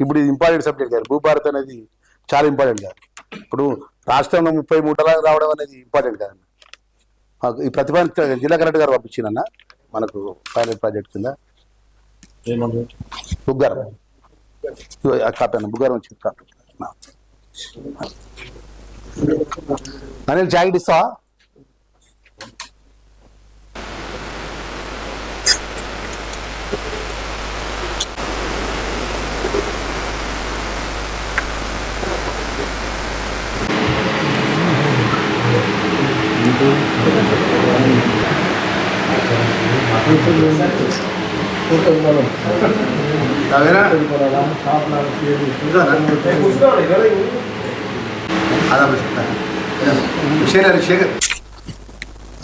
ఇప్పుడు ఇది important subject కాదు. భూభారత్ అనేది చాలా ఇంపార్టెంట్ కాదు. ఇప్పుడు రాష్ట్రంలో 30 మూటలాగా రావడం అనేది ఇంపార్టెంట్ కాదు. ఈ ప్రతిపాదన జిల్లా కలెక్టర్ గారు పంపించిందన్న మనకు పైలట్ ప్రాజెక్ట్ కింద బుగ్గారం కాపీ అన్న బుగ్గారం వచ్చి కాపీ అనిల్ జాకెట్ ఇస్తావా?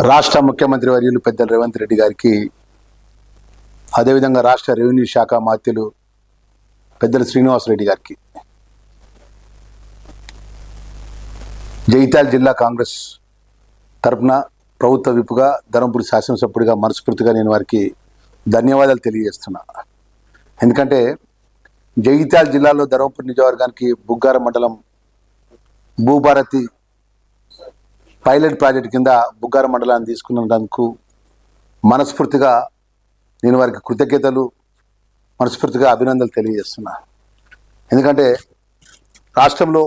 రాష్ట్ర ముఖ్యమంత్రి వర్యులు పెద్దల రేవంత్ రెడ్డి గారికి, అదేవిధంగా రాష్ట్ర రెవెన్యూ శాఖ మాత్యులు పెద్దల శ్రీనివాసరెడ్డి గారికి, జగిత్యాల జిల్లా కాంగ్రెస్ తరపున ప్రభుత్వ విపుగా ధర్మపురి శాసనసభ్యుడిగా మనస్ఫూర్తిగా నేను వారికి ధన్యవాదాలు తెలియజేస్తున్నా. ఎందుకంటే జగిత్యాల జిల్లాలో ధర్మపురి నియోజకవర్గానికి బుగ్గారం మండలం భూభారతి పైలట్ ప్రాజెక్ట్ కింద బుగ్గారం మండలాన్ని తీసుకున్నందుకు మనస్ఫూర్తిగా నేను వారికి కృతజ్ఞతలు, మనస్ఫూర్తిగా అభినందనలు తెలియజేస్తున్నా. ఎందుకంటే రాష్ట్రంలో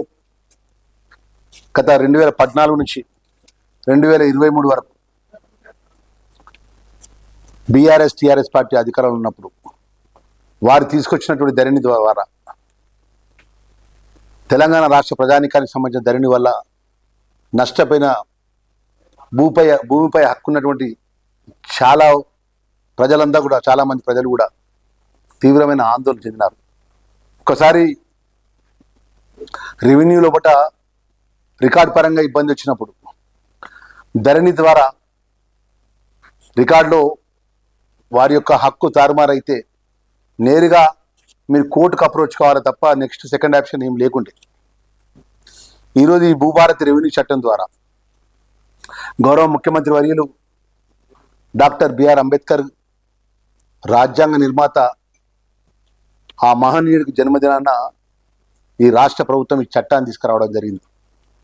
గత 2014 నుంచి 2023 వరకు బీఆర్ఎస్ టీఆర్ఎస్ పార్టీ అధికారంలో ఉన్నప్పుడు వారు తీసుకొచ్చినటువంటి ధరణి ద్వారా తెలంగాణ రాష్ట్ర ప్రజానీకానికి సంబంధించిన ధరణి వల్ల నష్టపోయిన భూమిపై హక్కున్నటువంటి చాలా ప్రజలంతా కూడా, చాలామంది ప్రజలు కూడా తీవ్రమైన ఆందోళన చెందినారు. ఒకసారి రెవెన్యూ లోపల రికార్డు పరంగా ఇబ్బంది వచ్చినప్పుడు ధరణి ద్వారా రికార్డులో వారి యొక్క హక్కు తారుమారైతే నేరుగా మీరు కోర్టుకు అప్రోచ్ కావాలి తప్ప నెక్స్ట్ సెకండ్ ఆప్షన్ ఏం లేకుండే. ఈరోజు ఈ భూభారతి రెవెన్యూ చట్టం ద్వారా గౌరవ ముఖ్యమంత్రి వర్యులు డాక్టర్ బిఆర్ అంబేద్కర్ రాజ్యాంగ నిర్మాత ఆ మహనీయుడికి జన్మదినాన ఈ రాష్ట్ర ప్రభుత్వం ఈ చట్టాన్ని తీసుకురావడం జరిగింది.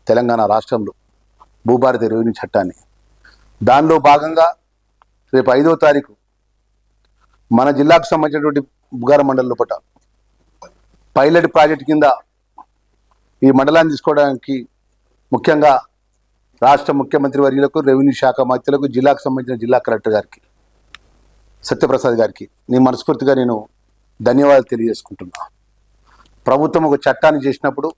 తెలంగాణ రాష్ట్రంలో భూభారతి రెవెన్యూ చట్టాన్ని, దానిలో భాగంగా రేపు 5వ తారీఖు మన జిల్లాకు సంబంధించినటువంటి బుగ్గారం మండలం లోపల పైలట్ ప్రాజెక్ట్ కింద ఈ మండలాన్ని తీసుకోవడానికి ముఖ్యంగా రాష్ట్ర ముఖ్యమంత్రి వర్యులకు, రెవెన్యూ శాఖ మంత్రులకు, జిల్లాకు సంబంధించిన జిల్లా కలెక్టర్ గారికి, సత్యప్రసాద్ గారికి నేను మనస్ఫూర్తిగా నేను ధన్యవాదాలు తెలియజేసుకుంటున్నా. ప్రభుత్వం ఒక చట్టాన్ని చేసినప్పుడు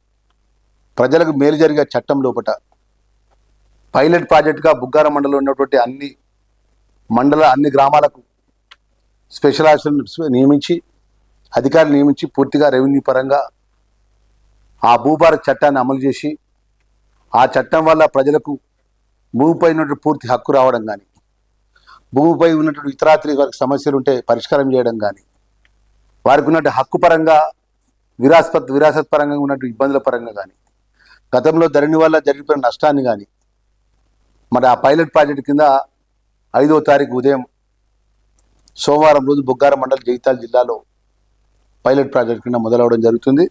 ప్రజలకు మేలు జరిగే చట్టం లోపల పైలట్ ప్రాజెక్టుగా బుగ్గారం మండలంలో ఉన్నటువంటి అన్ని గ్రామాలకు స్పెషల్ ఆఫీసర్లు నియమించి, అధికారులు నియమించి పూర్తిగా రెవెన్యూ పరంగా ఆ భూభారత్ చట్టాన్ని అమలు చేసి, ఆ చట్టం వల్ల ప్రజలకు భూమిపై ఉన్నటువంటి పూర్తి హక్కు రావడం కానీ, భూమిపై ఉన్నటువంటి ఇతరాత్రి వారికి సమస్యలు ఉంటే పరిష్కారం చేయడం కానీ, వారికి ఉన్నటువంటి హక్కు పరంగా విరాసత్ పరంగా ఉన్నటువంటి ఇబ్బందుల పరంగా కానీ, గతంలో ధరణి వల్ల జరిగిపోయిన నష్టాన్ని కానీ మరి ఆ పైలట్ ప్రాజెక్టు కింద 5వ తారీఖు ఉదయం సోమవారం రోజు బుగ్గారం మండలం జగిత్యాల జిల్లాలో పైలట్ ప్రాజెక్టు కింద మొదలవడం జరుగుతుంది.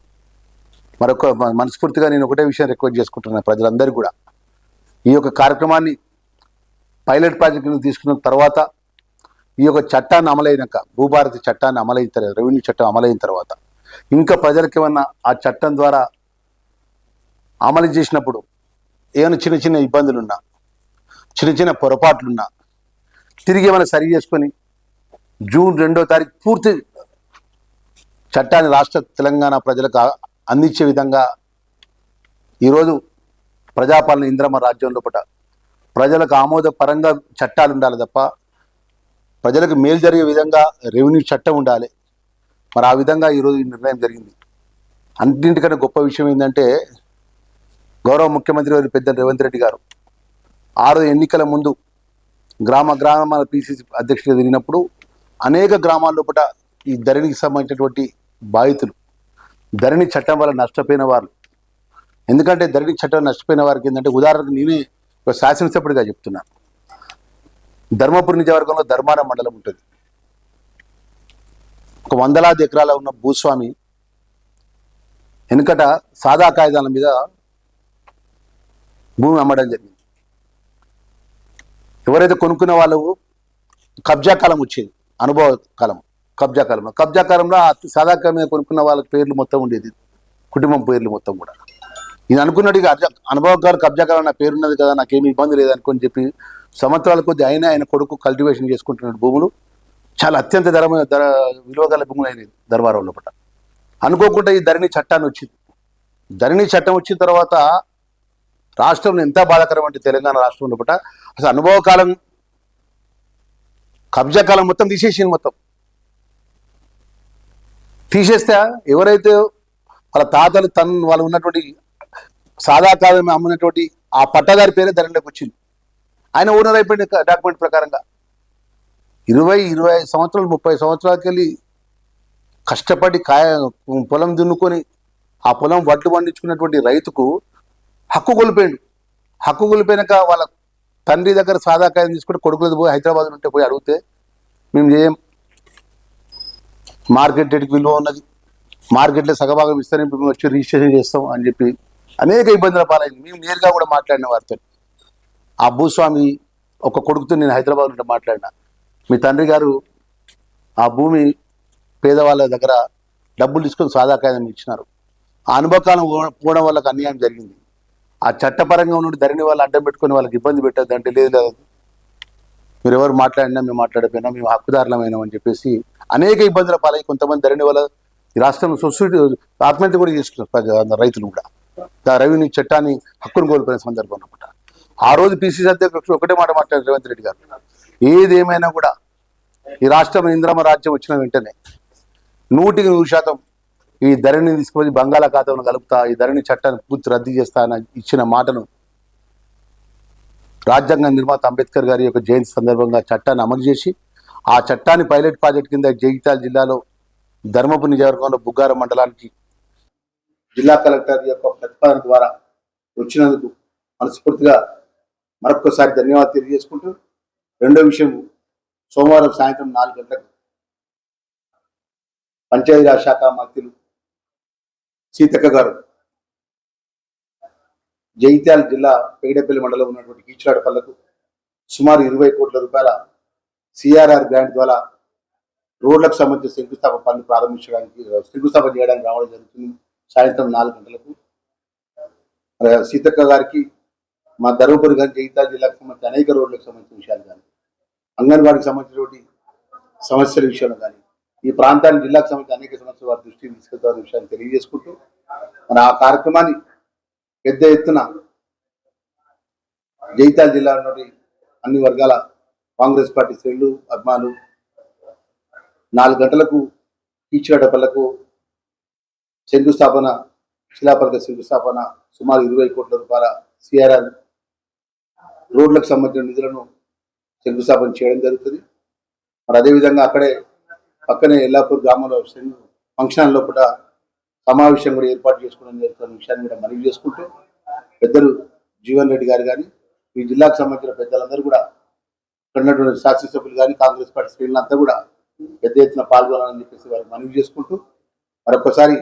మరొక మనస్ఫూర్తిగా నేను ఒకటే విషయం రిక్వెస్ట్ చేసుకుంటున్నాను, ప్రజలందరూ కూడా ఈ యొక్క కార్యక్రమాన్ని పైలట్ ప్రాజెక్టు కింద తీసుకున్న తర్వాత ఈ యొక్క చట్టాన్ని అమలైనాక, భూభారతి చట్టాన్ని అమలైన తర్వాత, రెవెన్యూ చట్టం అమలైన తర్వాత ఇంకా ప్రజలకు ఏమన్నా ఆ చట్టం ద్వారా అమలు చేసినప్పుడు ఏమైనా చిన్న చిన్న ఇబ్బందులున్నా, చిన్న చిన్న పొరపాట్లున్నా తిరిగి ఏమైనా సరి చేసుకొని జూన్ 2వ తారీఖు పూర్తి చట్టాన్ని రాష్ట్ర తెలంగాణ ప్రజలకు అందించే విధంగా ఈరోజు ప్రజాపాలన ఇంద్రమ రాజ్యం లోపల ప్రజలకు ఆమోదపరంగా చట్టాలు ఉండాలి తప్ప ప్రజలకు మేలు జరిగే విధంగా రెవెన్యూ చట్టం ఉండాలి. మరి ఆ విధంగా ఈరోజు ఈ నిర్ణయం జరిగింది. అన్నింటికన్నా గొప్ప విషయం ఏంటంటే గౌరవ ముఖ్యమంత్రి వారి పెద్ద రేవంత్ రెడ్డి గారు 6 ఎన్నికల ముందు గ్రామాల పిసిసి అధ్యక్షుడిగా తిరిగినప్పుడు అనేక గ్రామాల లోపల ఈ ధరణికి సంబంధించినటువంటి బాధితులు, ధరణి చట్టం వల్ల నష్టపోయిన వారు, ఎందుకంటే ధరణి చట్టం నష్టపోయిన వారికి ఏంటంటే ఉదాహరణకు నేనే ఒక శాసనసభ్యుడిగా చెప్తున్నాను. ధర్మపురి నియోజకవర్గంలో ధర్మారం మండలం ఉంటుంది. ఒక వందలాది ఎకరాల ఉన్న భూస్వామి వెనుకట సాదా కాగితాల మీద భూమి అమ్మడం జరిగింది. ఎవరైతే కొనుక్కున్న వాళ్ళు కబ్జా కాలం వచ్చేది, అనుభవ కాలం, కబ్జా కాలంలో ఆ సాదా కాలం మీద కొనుక్కున్న వాళ్ళ పేర్లు మొత్తం ఉండేది, కుటుంబం పేర్లు మొత్తం కూడా. ఇది అనుకున్నట్టుగా అనుభవ గారు కబ్జా కాలం నా పేరున్నది కదా, నాకేమి ఇబ్బంది లేదనుకొని చెప్పి సంవత్సరాల కొద్ది ఆయన కొడుకు కల్టివేషన్ చేసుకుంటున్న భూములు చాలా అత్యంత విలువ గల భూములు అయినది దర్బారం లోపల. అనుకోకుండా ఈ ధరణి చట్టాన్ని వచ్చింది. ధరణి చట్టం వచ్చిన తర్వాత రాష్ట్రంలో ఎంత బాధాకరం అంటే తెలంగాణ రాష్ట్రం లోపల అసలు అనుభవ కాలం కబ్జా కాలం మొత్తం తీసేసింది. మొత్తం తీసేస్తే ఎవరైతే వాళ్ళ తాతలు వాళ్ళు ఉన్నటువంటి సాదా కాలం అమ్మినటువంటి ఆ పట్టదారి పేరే ధరణిలోకి వచ్చింది. ఆయన ఓనర్ అయిపోయింది డాక్యుమెంట్ ప్రకారంగా. 20-25 సంవత్సరాలు 30 సంవత్సరాలకి వెళ్ళి కష్టపడి పొలం దున్నుకొని ఆ పొలం వడ్లు పండించుకున్నటువంటి రైతుకు హక్కు కోల్పోయాడు. హక్కు కోల్పోయినాక వాళ్ళ తండ్రి దగ్గర సాదా కాయం తీసుకుంటే కొడుకులది పోయి హైదరాబాద్ ఉంటే పోయి అడిగితే మేము చేయం, మార్కెట్ రేటుకి విలువ ఉన్నది, మార్కెట్లో సగభాగం ఇస్తారని మేము వచ్చి రిజిస్ట్రేషన్ చేస్తాం అని చెప్పి అనేక ఇబ్బందుల పాలైంది. మేము నేరుగా కూడా మాట్లాడిన వారితో. ఆ భూస్వామి ఒక కొడుకుతో నేను హైదరాబాద్ నుండి మాట్లాడినా, మీ తండ్రి గారు ఆ భూమి పేదవాళ్ళ దగ్గర డబ్బులు తీసుకొని సాదా కాగితం ఇచ్చినారు, ఆ అనుభవకాలం పోవడం వాళ్ళకి అన్యాయం జరిగింది, ఆ చట్టపరంగా ఉన్న ధరణి వాళ్ళు అడ్డం పెట్టుకొని వాళ్ళకి ఇబ్బంది పెట్టద్దు అంటే లేదు మీరు ఎవరు మాట్లాడినా మేము మాట్లాడకపోయినా మేము హక్కుదారులమైనాం అని చెప్పేసి అనేక ఇబ్బందుల పాలై కొంతమంది ధరణి వాళ్ళ ఈ రాష్ట్రంలో సొసైటీ ఆత్మహత్య కూడా చేసుకున్నారు రైతులు కూడా. రెవెన్యూ చట్టాన్ని హక్కును కోల్పోయిన సందర్భం అనమాట. ఆ రోజు పిసిసి అధ్యక్షుడు ఒకటే మాట మాట్లాడారు రేవంత్ రెడ్డి గారు, ఏదేమైనా కూడా ఈ రాష్ట్రం ఇంద్రమ రాజ్యం వచ్చిన వెంటనే 100% ఈ ధరణిని తీసుకుని బంగాళాఖాతంలో కలుపుతా, ఈ ధరణి చట్టాన్ని పూర్తి రద్దు చేస్తా అని ఇచ్చిన మాటను రాజ్యాంగ నిర్మాత అంబేద్కర్ గారి యొక్క జయంతి సందర్భంగా చట్టాన్ని అమలు చేసి ఆ చట్టాన్ని పైలట్ ప్రాజెక్ట్ కింద జగిత్యాల జిల్లాలో ధర్మపురి నియోజకవర్గంలో బుగ్గారం మండలానికి జిల్లా కలెక్టర్ యొక్క ప్రతిపాదన ద్వారా వచ్చినందుకు మనస్ఫూర్తిగా మరొకసారి ధన్యవాదాలు తెలియజేసుకుంటూ, రెండో విషయం, సోమవారం సాయంత్రం 4 గంటలకు పంచాయతీరాజ్ శాఖ మంత్రులు సీతక్క గారు జగిత్యాల జిల్లా పెగడపల్లి మండలం ఉన్నటువంటి కీచురాడపల్లకు సుమారు 20 కోట్ల రూపాయల సిఆర్ఆర్ గ్రాంట్ ద్వారా రోడ్లకు సంబంధించిన శంకుస్థాపన చేయడానికి రావడం జరుగుతుంది. సాయంత్రం 4 గంటలకు సీతక్క గారికి మా ధర్మపురి గారి జగిత్యాల జిల్లాకు సంబంధించిన అనేక రోడ్లకు సంబంధించిన విషయాలు కానీ, అంగన్వాడికి సంబంధించినటువంటి సమస్యల విషయంలో కానీ, ఈ ప్రాంతానికి జిల్లాకు సంబంధించిన అనేక సమస్యలు వారి దృష్టికి తీసుకెళ్తారనే విషయాన్ని తెలియజేసుకుంటూ, మరి ఆ కార్యక్రమాన్ని పెద్ద ఎత్తున జగిత్యాల జిల్లాలోని అన్ని వర్గాల కాంగ్రెస్ పార్టీ శ్రేణులు అభిమానులు 4 గంటలకు కీచురాడపల్లకు శిలాఫలక శంకుస్థాపన సుమారు 20 కోట్ల రూపాయల సిఆర్ఆర్ రోడ్లకు సంబంధించిన నిధులను శంకుస్థాపన చేయడం జరుగుతుంది. మరి అదేవిధంగా అక్కడే పక్కనే ఎల్లాపూర్ గ్రామంలో ఫంక్షన్ లోపల సమావేశం కూడా ఏర్పాటు చేసుకోవడం జరుగుతున్న విషయాన్ని కూడా మనవి చేసుకుంటూ, పెద్దలు జీవన్ రెడ్డి గారు కానీ ఈ జిల్లాకు సంబంధించిన పెద్దలందరూ కూడా ఉన్నటువంటి శాసనసభ్యులు కానీ కాంగ్రెస్ పార్టీ శ్రేణులంతా కూడా పెద్ద ఎత్తున పాల్గొనాలని చెప్పేసి వారికి మనవి చేసుకుంటూ, మరొకసారి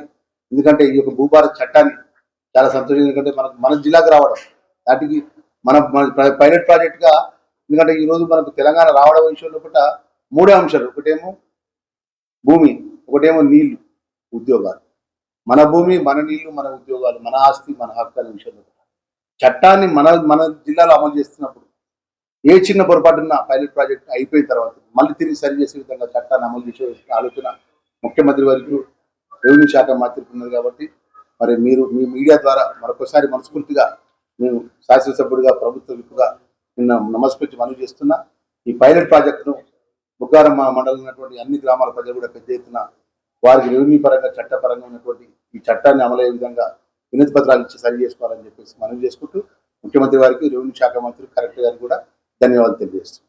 ఎందుకంటే ఈ యొక్క భూభారత్ చట్టాన్ని చాలా సంతోషం, ఎందుకంటే మన జిల్లాకు రావడం వాటికి మన పైలట్ ప్రాజెక్ట్ గా, ఎందుకంటే ఈ రోజు మనకు తెలంగాణ రావడం విషయంలో కూడా 3 అంశాలు, ఒకటేమో భూమి, ఒకటేమో నీళ్లు, ఉద్యోగాలు. మన భూమి, మన నీళ్లు, మన ఉద్యోగాలు, మన ఆస్తి, మన హక్కు అనే విషయంలో చట్టాన్ని మన జిల్లాలో అమలు చేస్తున్నప్పుడు ఏ చిన్న పొరపాటున్న పైలట్ ప్రాజెక్ట్ అయిపోయిన తర్వాత మళ్ళీ తిరిగి సరి చేసే విధంగా చట్టాన్ని అమలు చేసే ఆలోచన ముఖ్యమంత్రి వరకు రెవెన్యూ శాఖ మంత్రికి ఉన్నది. కాబట్టి మరి మీరు మీ మీడియా ద్వారా మరొకసారి మనస్ఫూర్తిగా మేము శాసనసభ్యుడిగా ప్రభుత్వ విప్పుగా నిన్న నమస్కరించి మనవి చేస్తున్నా. ఈ పైలట్ ప్రాజెక్టును బుగ్గారం మండలం ఉన్నటువంటి అన్ని గ్రామాల ప్రజలు కూడా పెద్ద ఎత్తున వారికి రెవెన్యూ పరంగా చట్టపరంగా ఉన్నటువంటి ఈ చట్టాన్ని అమలయ్యే విధంగా వినతి పత్రాలు ఇచ్చి సరి చేసుకోవాలని చెప్పేసి మనవి చేసుకుంటూ, ముఖ్యమంత్రి వారికి రెవెన్యూ శాఖ మంత్రి కలెక్టర్ గారికి కూడా ధన్యవాదాలు తెలియజేస్తున్నాం.